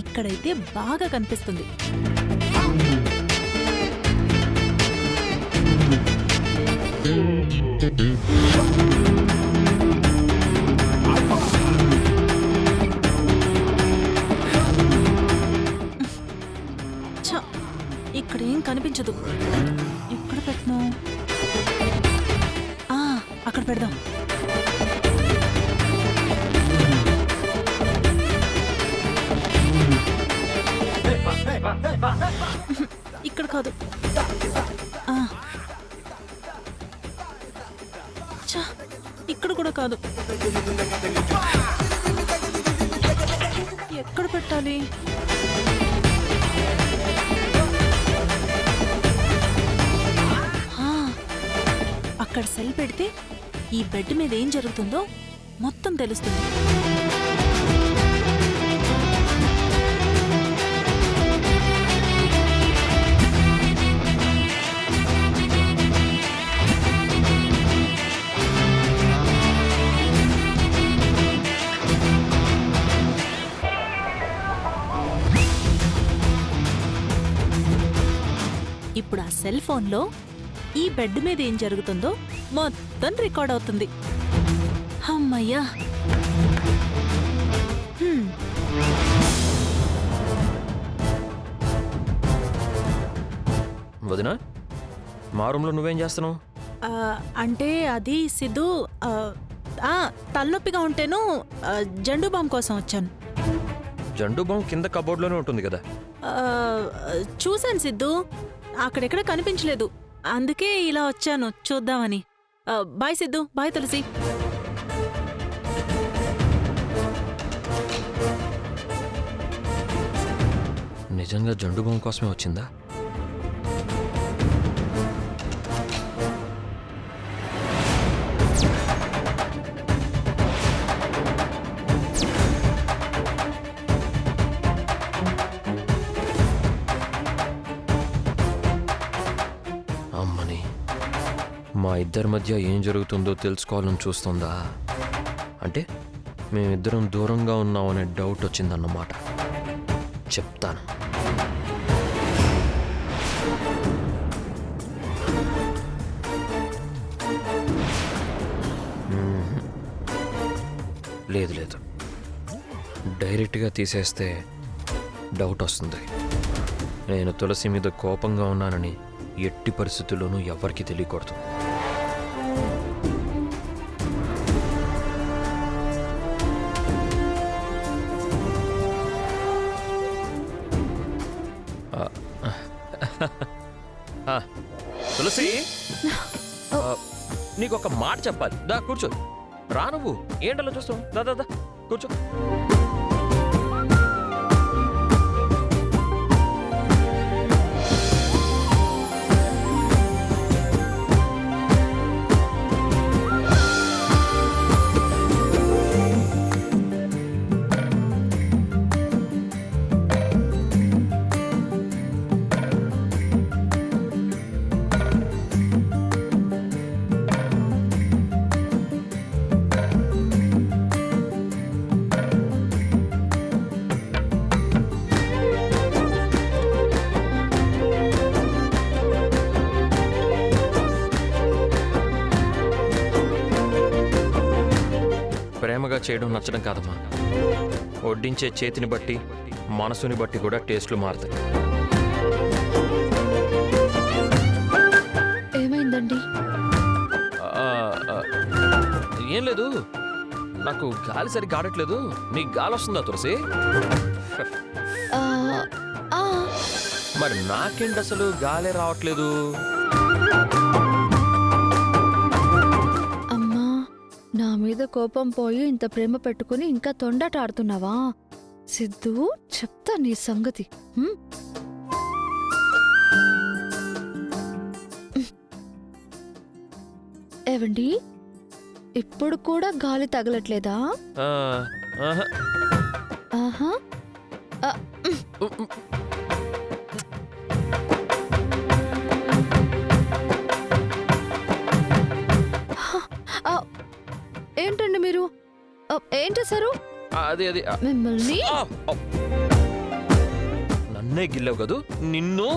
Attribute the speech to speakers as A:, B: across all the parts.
A: ఇక్కడైతే బాగా కనిపిస్తుంది. ఇక్కడేం కనిపించదు. ఎక్కడ పెట్టను? అక్కడ పెడదాం. ఇక్కడ కాదు. ఇక్కడ కూడా కాదు. ఎక్కడ పెట్టాలి? అక్కడ సెల్ పెడితే ఈ బెడ్ మీద ఏం జరుగుతుందో మొత్తం తెలుస్తుంది. ఇప్పుడు ఆ సెల్ ఫోన్లో ఈ బెడ్ మీద ఏం జరుగుతుందో మొత్తం రికార్డ్ అవుతుంది. అమ్మయ్యా!
B: వదినా, మా రూమ్లో నువ్వేం చేస్తున్నావు?
A: అంటే అది సిద్ధు, తలనొప్పిగా ఉంటేను జండు బామ్ కోసం వచ్చాను.
B: జండు బామ్ కింద కబోర్డ్లోనే ఉంటుంది కదా.
A: చూశాను సిద్ధు, అక్కడెక్కడ కనిపించలేదు. అందుకే ఇలా వచ్చాను చూద్దామని. బాయ్ సిద్ధు. బాయ్ తులసి.
B: నిజంగా జండు బామ్ కోసమే వచ్చిందా? మా ఇద్దరి మధ్య ఏం జరుగుతుందో తెలుసుకోవాలని చూస్తుందా? అంటే మేమిద్దరం దూరంగా ఉన్నామనే డౌట్ వచ్చిందన్నమాట. చెప్తాను. లేదు లేదు, డైరెక్ట్గా తీసేస్తే డౌట్ వస్తుంది. నేను తులసి మీద కోపంగా ఉన్నానని ఎట్టి పరిస్థితుల్లోనూ ఎవరికీ తెలియకూడదు. తులసి, నీకు ఒక మాట చెప్పాలి. దా కూర్చో. రా, నువ్వు ఏంటలా చూస్తావు? దా కూర్చో. ప్రేమగా చేయడం నచ్చడం కాదమ్మా, వడ్డించే చేతిని బట్టి మనసుని బట్టి కూడా టేస్ట్లు మారుతాయి.
C: ఏమైందండి?
B: ఏం లేదు, నాకు గాలి సరిగ్గా ఆడట్లేదు. నీకు గాలి వస్తుందా తులసి? మరి నాకేంటి అసలు గాలే రావట్లేదు?
C: నా మీద కోపం పోయి ఇంత ప్రేమ పెట్టుకుని ఇంకా తొండట ఆడుతున్నావా? సిద్ధు, చెప్తా నీ సంగతి. ఏవండి, ఇప్పుడు కూడా గాలి తగలట్లేదా? ఆహా. ఏంటండి మీరు? ఏం చేశారు?
B: అది
C: మిమ్మల్ని
B: నన్నే గిల్లావు కదూ నిన్ను.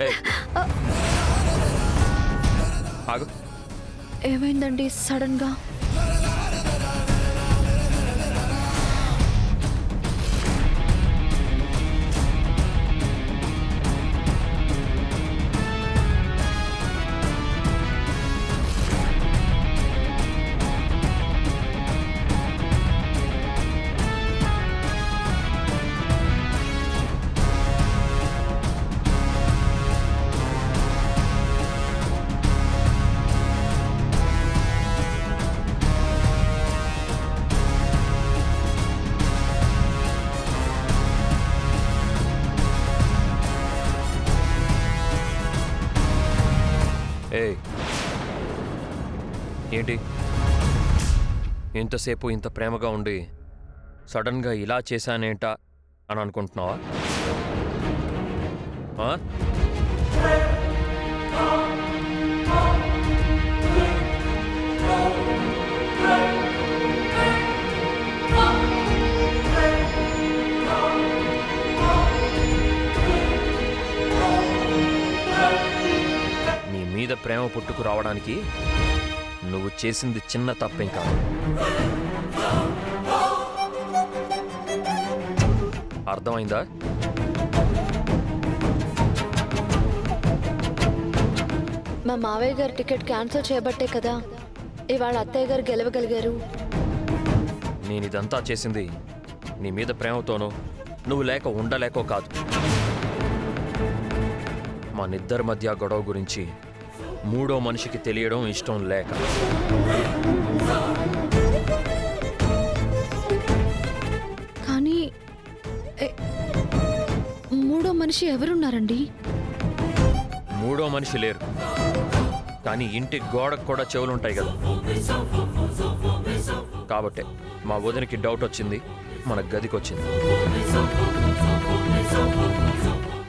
B: ఏయ్, ఆగు.
C: ఏమైందండి సడన్ గా?
B: ఏయ్, ఏంటి ఇంతసేపు ఇంత ప్రేమగా ఉండి సడన్గా ఇలా చేశానేంటా అని అనుకుంటున్నావా? ఆ? నీ మీద ప్రేమ పుట్టుకు రావడానికి నువ్వు చేసింది చిన్న తప్పేం కాదు. అర్థమైందా?
C: మా మావయ్య గారి టికెట్ క్యాన్సిల్ చేయబట్టే కదా ఇవాళ అత్తయ్య గారు గెలవగలిగారు.
B: నేను ఇదంతా చేసింది నీ మీద ప్రేమతోనో నువ్వు లేక ఉండలేకో కాదు. మనిద్దరి మధ్య గొడవ గురించి మూడో మనిషికి తెలియడం ఇష్టం లేక.
C: కానీ మూడో మనిషి ఎవరున్నారండి?
B: మూడో మనిషి లేరు, కానీ ఇంటి గోడకు కూడా చెవులుంటాయి కదా. కాబట్టే మా వదినకి డౌట్ వచ్చింది, మన గదికి వచ్చింది.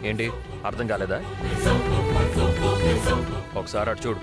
B: ఏంటి అర్థం కాలేదా? ఒకసారి అటు చూడు.